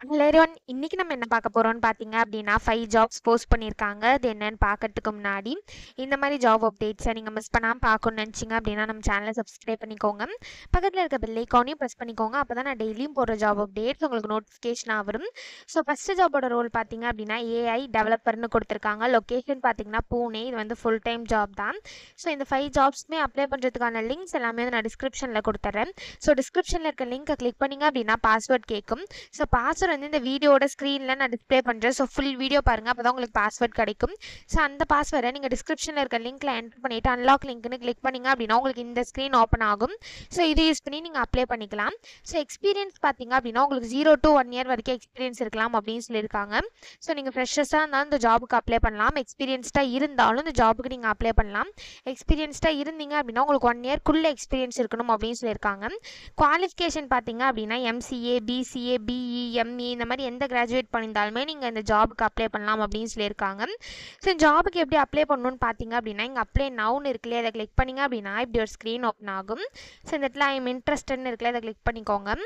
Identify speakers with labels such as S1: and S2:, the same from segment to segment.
S1: Hello everyone, இன்னைக்கு நம்ம என்ன பார்க்க போறோம்னு பார்த்தீங்க அப்படின்னா 5 ஜாப்ஸ் போஸ்ட் பண்ணியிருக்காங்க. அது என்னன்னு பார்க்கறதுக்கு முன்னாடி இந்த மாதிரி ஜாப் அப்டேட்ஸை நீங்கள் மிஸ் பண்ணாமல் பார்க்கணும்னு நினச்சிங்க அப்படின்னா நம்ம சேனலை சப்ஸ்கிரைப் பண்ணிக்கோங்க. பக்கத்தில் இருக்க பெல் ஐக்கானையும் ப்ரெஸ் பண்ணிக்கோங்க. அப்போ தான் நான் டெய்லியும் போடுற ஜாப் அப்டேட்ஸ் உங்களுக்கு நோட்டிஃபிகேஷனாக வரும். ஸோ ஃபஸ்ட்டு ஜாபோட ரோல் பார்த்தீங்க அப்படின்னா ஏஐ டெவலப்பர்னு கொடுத்துருக்காங்க. லொக்கேஷன் பார்த்தீங்கன்னா பூனே. இது வந்து ஃபுல் டைம் ஜாப் தான். ஸோ இந்த 5 ஜாப்ஸுமே அப்ளை பண்ணுறதுக்கான லிங்க்ஸ் எல்லாமே வந்து நான் டிஸ்கிரிப்ஷனில் கொடுத்துட்றேன். ஸோ டிஸ்கிரிப்ஷனில் இருக்க லிங்க்கை கிளிக் பண்ணிங்க அப்படின்னா பாஸ்வேர்ட் கேட்கும். ஸோ பாஸ்வேர்ட் வந்து இந்த வீடியோட ஸ்க்ரீனில் நான் டிஸ்பிளே பண்ணுறேன். ஸோ ஃபுல் வீடியோ பாருங்கள், அப்போ தான் உங்களுக்கு பாஸ்வேர்ட் கிடைக்கும். ஸோ அந்த பாஸ்வேர்டை நீங்கள் டிஸ்கிரிப்ஷனில் இருக்க லிங்க்கில் என்டர் பண்ணிவிட்டு அன்லாக் லிங்க்னு கிளிக் பண்ணிங்க அப்படின்னா உங்களுக்கு இந்த ஸ்க்ரீன் ஓப்பன் ஆகும். ஸோ இது யூஸ் பண்ணி நீங்கள் அப்ளை பண்ணிக்கலாம். ஸோ எக்ஸ்பீரியன்ஸ் பார்த்தீங்க அப்படின்னா உங்களுக்கு 0 to 1 year வரைக்கும் எக்ஸ்பீரியன்ஸ் இருக்கலாம் அப்படின்னு சொல்லியிருக்காங்க. ஸோ நீங்கள் ஃப்ரெஷர்ஸாக இருந்தாலும் இந்த ஜாபுக்கு அப்ளை பண்ணலாம். எக்ஸ்பீரியன்ஸ்டாக இருந்தாலும் இந்த ஜாபுக்கு நீங்கள் அப்ளை பண்ணலாம். எக்ஸ்பீரியன்ஸ்டாக இருந்தீங்க அப்படின்னா உங்களுக்கு 1 yearக்குள்ளே எக்ஸ்பீரியன்ஸ் இருக்கணும் அப்படின்னு சொல்லியிருக்காங்க. குவாலிஃபிகேஷன் பார்த்தீங்க அப்படின்னா எம்சிஏ, பிசிஏ, பிஇ, எம்இ இந்த மாதிரி எந்த கிராஜுவேட் பண்ணியிருந்தாலுமே நீங்கள் இந்த ஜாபுக்கு அப்ளை பண்ணலாம் அப்படின்னு சொல்லியிருக்காங்க. ஸோ ஜாபுக்கு எப்படி அப்ளை பண்ணணும்னு பார்த்தீங்க அப்படின்னா இங்கே அப்ளை நவுன்னு இருக்குல்லையே, அதை கிளிக் பண்ணிங்க அப்படின்னா இப்படி ஒரு ஸ்க்ரீன் ஓப்பன் ஆகும். ஸோ இந்த இடத்துல ஐ எம் இன்ட்ரெஸ்டட்னு இருக்குல்ல, அதை கிளிக் பண்ணிக்கோங்க.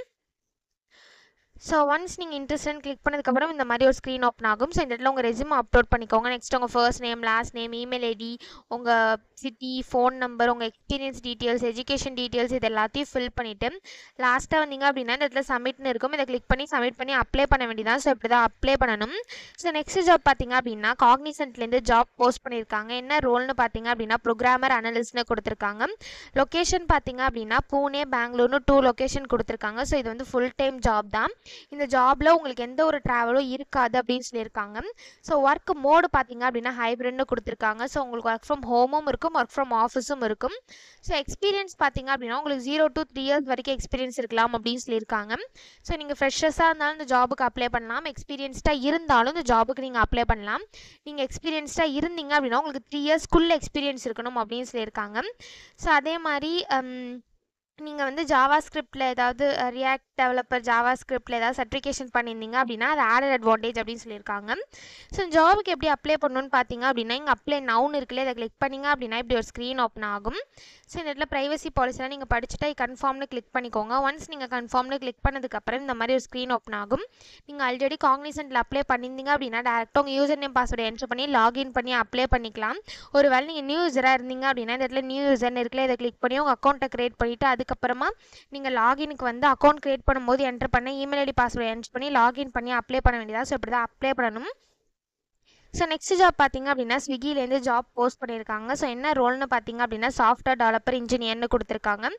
S1: ஸோ ஒன்ஸ் நீங்கள் இன்ட்ரெஸ்ட்னு கிளிக் பண்ணதுக்கப்புறம் இந்த மாதிரி ஒரு ஸ்க்ரீன் ஓப்பன் ஆகும். ஸோ இந்த இடத்துல உங்கள் ரெஸ்யூம் அப்லோட் பண்ணிக்கோங்க. நெக்ஸ்ட் உங்கள் first name, last name, email ID, உங்கள் சிட்டி, ஃபோன் நம்பர், உங்கள் எக்ஸ்பீரியன்ஸ் டீட்டெயில்ஸ், எஜுகேஷன் டீட்டெயில்ஸ் இது எல்லாத்தையும் ஃபில் பண்ணிவிட்டு லாஸ்ட்டாக வந்தீங்க அப்படின்னா இந்த இடத்துல சப்மிட்னு இருக்கும். இதை கிளிக் பண்ணி சப்மிட் பண்ணி அப்ளை பண்ண வேண்டியதான். ஸோ இப்படி தான் அப்ளை பண்ணணும். ஸோ நெக்ஸ்ட் ஜாப் பார்த்தீங்க அப்படின்னா காக்னிசன்ட்லேருந்து ஜாப் போஸ்ட் பண்ணியிருக்காங்க. என்ன ரோல்னு பார்த்தீங்க அப்படின்னா ப்ரோக்ராமர் அனலிஸ்ட்னு கொடுத்துருக்காங்க. லொக்கேஷன் பார்த்தீங்க அப்படின்னா பூனே, பெங்களூர்னு 2 லொக்கேஷன் கொடுத்துருக்காங்க. ஸோ இது வந்து ஃபுல் டைம் ஜாப் தான். இந்த ஜாப்ல உங்களுக்கு எந்த ஒரு ட்ராவலும் இருக்காது அப்படின்னு சொல்லியிருக்காங்க. ஸோ ஒர்க் மோடு பார்த்தீங்க அப்படின்னா ஹைப்ரிட்னு கொடுத்துருக்காங்க. ஸோ உங்களுக்கு ஒர்க் ஃப்ரம் ஹோமும் இருக்கும், ஒர்க் ஃப்ரம் ஆஃபீஸும் இருக்கும். ஸோ எக்ஸ்பீரியன்ஸ் பார்த்தீங்க அப்படின்னா உங்களுக்கு 0 to 3 years வரைக்கும் எக்ஸ்பீரியன்ஸ் இருக்கலாம் அப்படின்னு சொல்லியிருக்காங்க. ஸோ நீங்கள் ஃப்ரெஷர்ஸாக இருந்தாலும் இந்த ஜாபுக்கு அப்ளை பண்ணலாம். எக்ஸ்பீரியன்ஸ்டாக இருந்தாலும் இந்த ஜாபுக்கு நீங்கள் அப்ளை பண்ணலாம். நீங்கள் எக்ஸ்பீரியன்ஸ்டாக இருந்தீங்க அப்படின்னா உங்களுக்கு 3 yearsக்குள்ளே எக்ஸ்பீரியன்ஸ் இருக்கணும் அப்படின்னு சொல்லியிருக்காங்க. ஸோ அதே மாதிரி நீங்கள் வந்து ஜாவா ஸ்கிரிப்டில் ஏதாவது ரியாக்ட் டெவலப்பர் ஜாவா ஸ்கிரிப்டில் ஏதாவது சர்டிஃபிகேஷன் பண்ணியிருந்தீங்க அப்படின்னா அது ஆடட் அட்வான்டேஜ் அப்படின்னு சொல்லியிருக்காங்க. ஸோ ஜாபுக்கு எப்படி அப்ளை பண்ணணும்னு பார்த்தீங்க அப்படின்னா இங்கே அப்ளை நவுன் இருக்குல்ல, அதை கிளிக் பண்ணிங்க அப்படின்னா இப்படி ஒரு ஸ்க்ரீன் ஓப்பன் ஆகும். ஸோ இந்த இடத்துல ப்ரைவசி பாலிசிலாம் நீங்கள் படிச்சுட்டா கன்ஃபார்ம்னு கிளிக் பண்ணிக்கோங்க. ஒன்ஸ் நீங்கள் கன்ஃபார்ம்னு கிளிக் பண்ணதுக்கப்புறம் இந்த மாதிரி ஒரு ஸ்க்ரீன் ஓப்பன் ஆகும். நீங்கள் ஆல்ரெடி காக்னிசன்ட்டில் அப்ளை பண்ணியிருந்தீங்க அப்படின்னா டேரெக்டாக உங்கள் யூசர் நேம் பாஸ்வேர்டு என்ட்ரு பண்ணி லாகின் பண்ணி அப்ளை பண்ணிக்கலாம். ஒரு வேளை நீங்கள் நியூ யூஸராக இருந்தீங்க அப்படின்னா இந்த இடத்துல நியூ யூசர்னு இருக்குல்ல, இதை கிளிக் பண்ணி உங்கள் அக்கௌண்ட்டை க்ரியேட் பண்ணிவிட்டு அதுக்கப்புறமா நீங்கள் லாகினுக்கு வந்து அக்கௌண்ட் க்ரியேட் பண்ணும்போது என்ட்ரு பண்ண இமெயில் ஐடி பாஸ்வேர்டு என்ட்ரு பண்ணி லாகின் பண்ணி அப்ளை பண்ண வேண்டியதாக. ஸோ இப்படி தான் அப்ளை பண்ணணும். ஸோ நெக்ஸ்ட் ஜாப் பார்த்தீங்க அப்படின்னா ஸ்விக்கிலேருந்து ஜாப் போஸ்ட் பண்ணியிருக்காங்க. ஸோ என்ன ரோல்னு பார்த்தீங்க அப்படின்னா சாஃப்ட்வேர் டெவலப்பர் இன்ஜினியர்னு கொடுத்துருக்காங்க.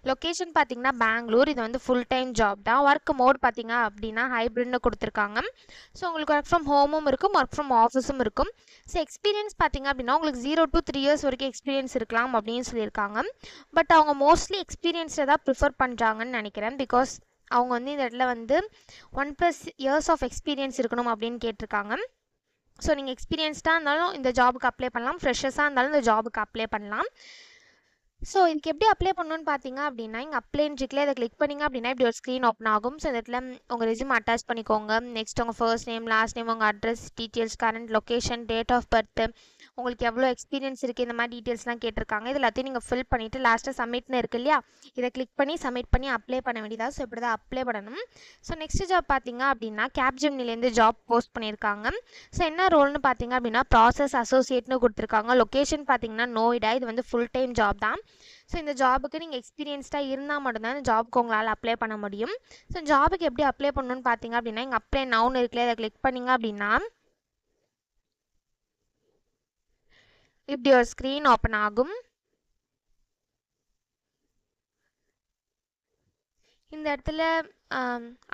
S1: லொக்கேஷன் பார்த்தீங்கன்னா பெங்களூர். இது வந்து ஃபுல் டைம் ஜாப் தான். ஒர்க் மோட் பார்த்தீங்க அப்படின்னா ஹைப்ரிட்னு கொடுத்துருக்காங்க. ஸோ உங்களுக்கு ஒர்க் ஃப்ரம் ஹோமும் இருக்கும், ஒர்க் ஃப்ரம் ஆஃபீஸும் இருக்கும். ஸோ எக்ஸ்பீரியன்ஸ் பார்த்தீங்க அப்படின்னா உங்களுக்கு 0 to 3 years வரைக்கும் எக்ஸ்பீரியன்ஸ் இருக்கலாம் அப்படின்னு சொல்லியிருக்காங்க. பட் அவங்க மோஸ்ட்லி எக்ஸ்பீரியன்ஸை தான் ப்ரிஃபர் பண்ணுறாங்கன்னு நினைக்கிறேன். பிகாஸ் அவங்க வந்து இந்த இடத்துல வந்து 1+ years ஆஃப் எக்ஸ்பீரியன்ஸ் இருக்கணும் அப்படின்னு கேட்டிருக்காங்க. ஸோ நீங்கள் எக்ஸ்பீரியன்ஸ்டாக இருந்தாலும் இந்த ஜாபுக்கு அப்ளை பண்ணலாம், ஃப்ரெஷர்ஸாக இருந்தாலும் இந்த ஜாபுக்கு அப்ளை பண்ணலாம். ஸோ இதுக்கு எப்படி அப்ளை பண்ணணும்னு பார்த்தீங்க அப்படின்னா இங்கே அப்ளைன்னு இருக்குல்ல, இதை கிளிக் பண்ணிங்க அப்படின்னா இப்படி ஒரு ஸ்க்ரீன் ஓப்பன் ஆகும். ஸோ இந்த இடத்துல உங்கள் ரெஸ்யூம் அட்டாச் பண்ணிக்கோங்க. நெக்ஸ்ட் உங்கள் ஃபர்ஸ்ட் நேம், லாஸ்ட் நேம், உங்கள் address details, current location, date of birth, உங்களுக்கு எவ்வளோ எக்ஸ்பீரியன்ஸ் இருக்குது இந்த மாதிரி டீட்டெயில்ஸ்லாம் கேட்டிருக்காங்க. இது எல்லாத்தையும் நீங்கள் ஃபில் பண்ணிவிட்டு லாஸ்ட்டாக சப்மிட்னு இருக்கு இல்லையா, இதை கிளிக் பண்ணி சப்மிட் பண்ணி அப்ளை பண்ண வேண்டியதாக. ஸோ இப்படி தான் அப்ளை பண்ணணும். ஸோ நெக்ஸ்ட் ஜாப் பார்த்தீங்க அப்படின்னா கேப்ஜெமினிலேருந்து ஜாப் போஸ்ட் பண்ணியிருக்காங்க. ஸோ என்ன ரோல்னு பார்த்தீங்க அப்படின்னா ப்ராசஸ் அசோசியேட்னு கொடுத்துருக்காங்க. லொக்கேஷன் பார்த்தீங்கன்னா நோய்டா. இது வந்து ஃபுல் டைம் ஜாப் தான். ஸோ இந்த ஜாபுக்கு நீங்கள் எக்ஸ்பீரியன்ஸ்டாக இருந்தால் மட்டும்தான் இந்த ஜாபுக்கு உங்களால் அப்ளை பண்ண முடியும். ஸோ ஜாபுக்கு எப்படி அப்ளை பண்ணணும்னு பார்த்தீங்க அப்படின்னா இங்கே அப்ளை நவுன் இருக்குல்ல, இதை கிளிக் பண்ணிங்க அப்படின்னா இப்படி ஒரு ஸ்க்ரீன் ஓப்பன் ஆகும். இந்த இடத்துல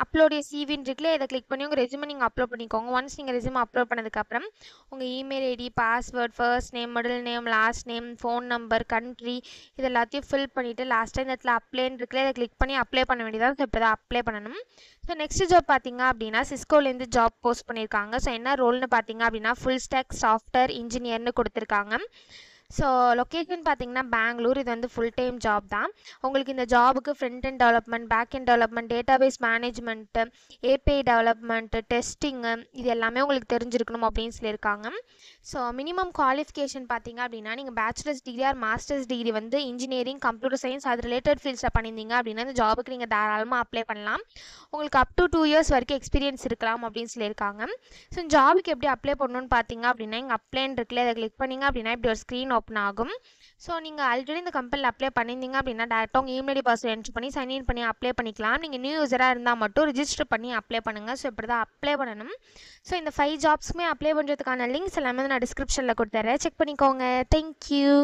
S1: அப்லோட் சிவின்னு இருக்குல்ல, இதை கிளிக் பண்ணி உங்கள் ரெஸ்யூமை நீங்கள் அப்லோட் பண்ணிக்கோங்க. ஒன்ஸ் நீங்கள் ரெஸ்யூமை அப்லோட் பண்ணதுக்கப்புறம் உங்கள் email ID, password, first name, middle name, last name, phone number, country இது எல்லாத்தையும் ஃபில் பண்ணிவிட்டு லாஸ்ட்டாக இந்த இடத்துல அப்ளைன்னு இருக்குல்ல, இதை கிளிக் பண்ணி அப்ளை பண்ண வேண்டியதாக. ஸோ இப்படி தான் அப்ளை பண்ணணும். ஸோ நெக்ஸ்ட் ஜாப் பார்த்தீங்க அப்படின்னா சிஸ்கோலேருந்து ஜாப் போஸ்ட் பண்ணியிருக்காங்க. ஸோ என்ன ரோல்னு பார்த்தீங்க அப்படின்னா ஃபுல் ஸ்டாக் சாஃப்ட்வேர் இன்ஜினியர்னு கொடுத்துருக்காங்க. ஸோ லொக்கேஷன் பார்த்தீங்கன்னா பெங்களூர். இது வந்து ஃபுல் டைம் ஜாப் தான். உங்களுக்கு இந்த ஜாபுக்கு front end development, back end development, database management, API development, testing இது எல்லாமே உங்களுக்கு தெரிஞ்சிருக்கணும் அப்படின்னு சொல்லியிருக்காங்க. ஸோ மினிமம் குவாலிஃபிகேஷன் பார்த்தீங்க அப்படின்னா நீங்கள் bachelors degree or masters degree வந்து இன்ஜினியரிங், கம்ப்யூட்டர் சயின்ஸ் அது ரிலேட்டட் ஃபீல்ட்ஸில் பண்ணியிருந்தீங்க அப்படின்னா இந்த ஜாபுக்கு நீங்கள் தாராளமாக அப்ளை பண்ணலாம். உங்களுக்கு அப் டு 2 இயர்ஸ் வரைக்கும் எக்ஸ்பீரியன்ஸ் இருக்கலாம் அப்படின்னு சொல்லியிருக்காங்க. ஸோ ஜாபுக்கு எப்படி அப்ளை பண்ணணும்னு பார்த்தீங்க அப்படின்னா இங்கே அப்ளைன்னு இருக்குல்ல, அதை கிளிக் பண்ணிங்க அப்படின்னா இப்படி ஒரு ஸ்க்ரீன் ஓப்பன் ஆகும். ஸோ நீங்கள் ஆல்ரெடி இந்த கம்பெனியில் அப்ளை பண்ணியிருந்தீங்க அப்படின்னா டேரெக்டாக உங்கள் இமெயில் ஐடி பாஸ்வேர்ட் என்ட்ரு பண்ணி சைன்இன் பண்ணி அப்ளை பண்ணிக்கலாம். நீங்கள் நியூ யூஸராக இருந்தால் மட்டும் ரிஜிஸ்டர் பண்ணி அப்ளை பண்ணுங்கள். ஸோ இப்படி தான் அப்ளை பண்ணணும். ஸோ இந்த 5 ஜாப்ஸுமே அப்ளை பண்ணுறதுக்கான லிங்க்ஸ் எல்லாமே நான் டிஸ்கிரிப்ஷனில் கொடுத்துறேன், செக் பண்ணிக்கோங்க. தேங்க்யூ.